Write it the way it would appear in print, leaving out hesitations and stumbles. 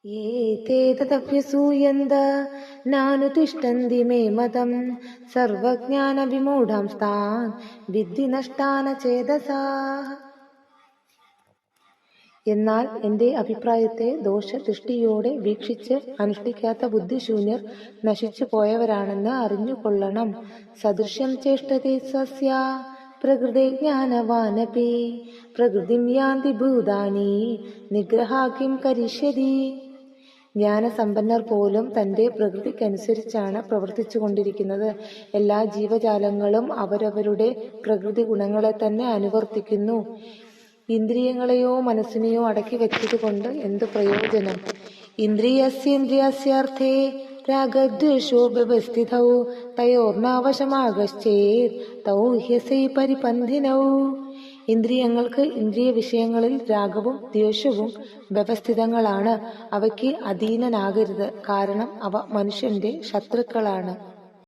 ഏതേ തദഭ്യസൂയന്ത നാനുതിഷ്ഠന്തി മേ മതം സർവജ്ഞാന വിമൂഢംസ്താൻ വിദ്ധി നഷ്ടാന ചേതസാ. എന്നാൽ എന്റെ അഭിപ്രായത്തെ ദോഷദൃഷ്ടിയോടെ വീക്ഷിച്ച് അനുഷ്ഠിക്കാത്ത ബുദ്ധിശൂന്യർ നശിച്ചു പോയവരാണെന്ന് അറിഞ്ഞുകൊള്ളണം. സദൃശ്യം ചേഷ്ടതേ സ്വസ്യ പ്രകൃതേ ജ്ഞാനവാനപി പ്രകൃതിം യാന്തി ഭൂതാനി നിഗ്രഹാ കിം കരിഷ്യതി. ജ്ഞാനസമ്പന്നർ പോലും തന്റെ പ്രകൃതിക്കനുസരിച്ചാണ് പ്രവർത്തിച്ചു കൊണ്ടിരിക്കുന്നത്. എല്ലാ ജീവജാലങ്ങളും അവരവരുടെ പ്രകൃതി ഗുണങ്ങളെ തന്നെ അനുവർത്തിക്കുന്നു. ഇന്ദ്രിയങ്ങളെയോ മനസ്സിനെയോ അടക്കി വെച്ചത് കൊണ്ട് എന്തു പ്രയോജനം? ഇന്ദ്രിയസ്യേന്ദ്രിയസ്യാർത്ഥേ രാഗദ്വേഷോ വ്യവസ്ഥിതൗ തയോർനാവശമാകശ്ചേത് തൗ ഹ്യസൈ പരിപന്ഥിനൗ. ഇന്ദ്രിയങ്ങൾക്ക് ഇന്ദ്രിയ വിഷയങ്ങളിൽ രാഗവും ദ്വേഷവും വ്യവസ്ഥിതങ്ങളാണ്. അവയ്ക്ക് അധീനനാകരുത്, കാരണം അവ മനുഷ്യന്റെ ശത്രുക്കളാണ്.